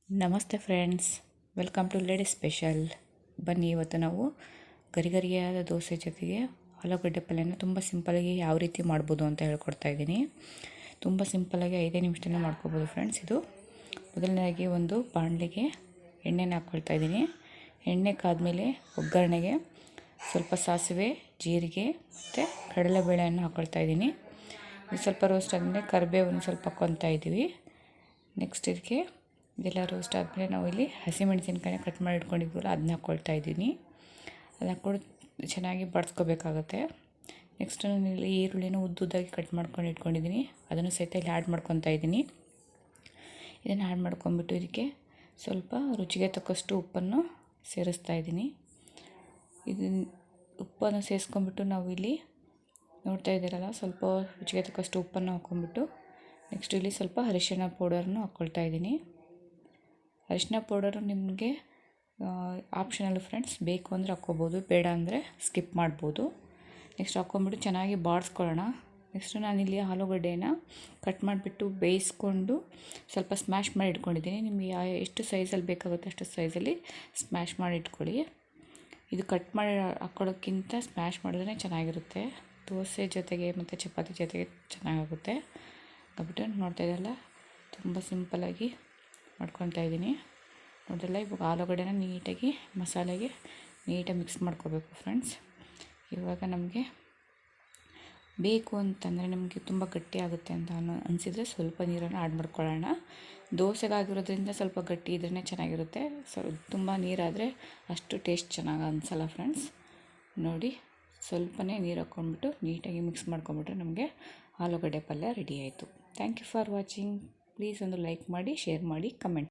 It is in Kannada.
ನಮಸ್ತೆ friends, welcome to lady special. ಬನ್ನಿ, ಇವತ್ತು ನಾವು ಗರಿಗರಿಯಾದ ದೋಸೆ ಜೊತೆಗೆ ಆಲೂಗಡ್ಡೆ ಪಲ್ಯನ ತುಂಬ ಸಿಂಪಲಾಗಿ ಯಾವ ರೀತಿ ಮಾಡ್ಬೋದು ಅಂತ ಹೇಳ್ಕೊಡ್ತಾ ಇದ್ದೀನಿ. ತುಂಬ ಸಿಂಪಲಾಗಿ 5 ನಿಮಿಷದಲ್ಲೇ ಮಾಡ್ಕೋಬೋದು ಫ್ರೆಂಡ್ಸ್. ಇದು ಮೊದಲನೇದಾಗಿ ಒಂದು ಬಾಣಲೆಗೆ ಎಣ್ಣೆನ ಹಾಕ್ಕೊಳ್ತಾ ಇದ್ದೀನಿ. ಎಣ್ಣೆ ಕಾದ್ಮೇಲೆ ಒಗ್ಗರಣೆಗೆ ಸ್ವಲ್ಪ ಸಾಸಿವೆ, ಜೀರಿಗೆ ಮತ್ತು ಕಡಲೆಬೇಳೆಯನ್ನು ಹಾಕ್ಕೊಳ್ತಾ ಇದ್ದೀನಿ. ಇದು ಸ್ವಲ್ಪ ರೋಸ್ಟ್ ಆದಮೇಲೆ ಕರಿಬೇವನ್ನು ಸ್ವಲ್ಪ ಹಾಕ್ಕೊತಾ ಇದ್ದೀವಿ. ನೆಕ್ಸ್ಟ್ ಇದಕ್ಕೆ ಇದೆಲ್ಲ ರೋಸ್ಟ್ ಆದಮೇಲೆ ನಾವು ಇಲ್ಲಿ ಹಸಿಮೆಣಸಿನ್ಕಾಯಿನ ಕಟ್ ಮಾಡಿ ಇಟ್ಕೊಂಡಿದ್ವಲ್ಲ ಅದನ್ನ ಹಾಕ್ಕೊಳ್ತಾ ಇದ್ದೀನಿ. ಅದು ಹಾಕ್ಕೊಂಡು ಚೆನ್ನಾಗಿ ಬಡ್ಸ್ಕೋಬೇಕಾಗತ್ತೆ. ನೆಕ್ಸ್ಟ್ ನಾನು ಇಲ್ಲಿ ಈರುಳ್ಳಿನ ಉದ್ದುದ್ದಾಗಿ ಕಟ್ ಮಾಡ್ಕೊಂಡು ಇಟ್ಕೊಂಡಿದ್ದೀನಿ, ಅದನ್ನು ಸಹಿತ ಇಲ್ಲಿ ಆ್ಯಡ್ ಮಾಡ್ಕೊತಾ ಇದ್ದೀನಿ. ಇದನ್ನು ಆ್ಯಡ್ ಮಾಡ್ಕೊಂಬಿಟ್ಟು ಇದಕ್ಕೆ ಸ್ವಲ್ಪ ರುಚಿಗೆ ತಕ್ಕಷ್ಟು ಉಪ್ಪನ್ನು ಸೇರಿಸ್ತಾ ಇದ್ದೀನಿ. ಇದನ್ನು ಉಪ್ಪನ್ನು ಸೇರಿಸ್ಕೊಂಬಿಟ್ಟು ನಾವು ಇಲ್ಲಿ ನೋಡ್ತಾ ಇದ್ದೀರಲ್ಲ, ಸ್ವಲ್ಪ ರುಚಿಗೆ ತಕ್ಕಷ್ಟು ಉಪ್ಪನ್ನು ಹಾಕ್ಕೊಂಬಿಟ್ಟು ನೆಕ್ಸ್ಟ್ ಇಲ್ಲಿ ಸ್ವಲ್ಪ ಅರಿಶಿಣ ಪೌಡರನ್ನು ಹಾಕ್ಕೊಳ್ತಾ ಇದ್ದೀನಿ. ಅರಿಶಿನ ಪೌಡರು ನಿಮಗೆ ಆಪ್ಷನಲ್ ಫ್ರೆಂಡ್ಸ್, ಬೇಕು ಅಂದರೆ ಹಾಕ್ಕೋಬೋದು, ಬೇಡ ಅಂದರೆ ಸ್ಕಿಪ್ ಮಾಡ್ಬೋದು. ನೆಕ್ಸ್ಟ್ ಹಾಕ್ಕೊಂಬಿಟ್ಟು ಚೆನ್ನಾಗಿ ಬಾಡಿಸ್ಕೊಳ್ಳೋಣ. ನೆಕ್ಸ್ಟು ನಾನಿಲ್ಲಿ ಆಲೂಗಡ್ಡೆನ ಕಟ್ ಮಾಡಿಬಿಟ್ಟು ಬೇಯಿಸ್ಕೊಂಡು ಸ್ವಲ್ಪ ಸ್ಮ್ಯಾಶ್ ಮಾಡಿ ಇಟ್ಕೊಂಡಿದ್ದೀನಿ. ನಿಮಗೆ ಎಷ್ಟು ಸೈಜಲ್ಲಿ ಬೇಕಾಗುತ್ತೆ ಅಷ್ಟು ಸೈಜಲ್ಲಿ ಸ್ಮ್ಯಾಶ್ ಮಾಡಿ ಇಟ್ಕೊಳ್ಳಿ. ಇದು ಕಟ್ ಮಾಡಿ ಹಾಕ್ಕೊಳ್ಳೋಕ್ಕಿಂತ ಸ್ಮ್ಯಾಶ್ ಮಾಡಿದ್ರೆ ಚೆನ್ನಾಗಿರುತ್ತೆ. ದೋಸೆ ಜೊತೆಗೆ ಮತ್ತು ಚಪಾತಿ ಜೊತೆಗೆ ಚೆನ್ನಾಗಾಗುತ್ತೆ. ಹಾಕ್ಬಿಟ್ಟು ನೋಡ್ತಾ ಇದ್ದಲ್ಲ, ತುಂಬ ಸಿಂಪಲಾಗಿ ಮಾಡ್ಕೊತಾ ಇದ್ದೀನಿ. ನೋಡಿರಲ್ಲ, ಇವಾಗ ಆಲೂಗಡ್ಡೆನ ನೀಟಾಗಿ ಮಸಾಲೆಗೆ ನೀಟಾಗಿ ಮಿಕ್ಸ್ ಮಾಡ್ಕೋಬೇಕು ಫ್ರೆಂಡ್ಸ್. ಇವಾಗ ನಮಗೆ ಬೇಕು ಅಂತಂದರೆ, ನಮಗೆ ತುಂಬ ಗಟ್ಟಿ ಆಗುತ್ತೆ ಅಂತ ಅನಿಸಿದರೆ ಸ್ವಲ್ಪ ನೀರನ್ನು ಆ್ಯಡ್ ಮಾಡ್ಕೊಳ್ಳೋಣ. ದೋಸೆಗಾಗಿರೋದ್ರಿಂದ ಸ್ವಲ್ಪ ಗಟ್ಟಿ ಇದ್ರೇ ಚೆನ್ನಾಗಿರುತ್ತೆ. ತುಂಬ ನೀರಾದರೆ ಅಷ್ಟು ಟೇಸ್ಟ್ ಚೆನ್ನಾಗಿ ಅನಿಸಲ್ಲ ಫ್ರೆಂಡ್ಸ್. ನೋಡಿ, ಸ್ವಲ್ಪನೇ ನೀರು ಹಾಕ್ಕೊಂಡ್ಬಿಟ್ಟು ನೀಟಾಗಿ ಮಿಕ್ಸ್ ಮಾಡ್ಕೊಂಬಿಟ್ರೆ ನಮಗೆ ಆಲೂಗಡ್ಡೆ ಪಲ್ಯ ರೆಡಿ ಆಯಿತು. Thank you for watching. Please ಒಂದು ಲೈಕ್ ಮಾಡಿ, ಶೇರ್ ಮಾಡಿ, ಕಮೆಂಟ್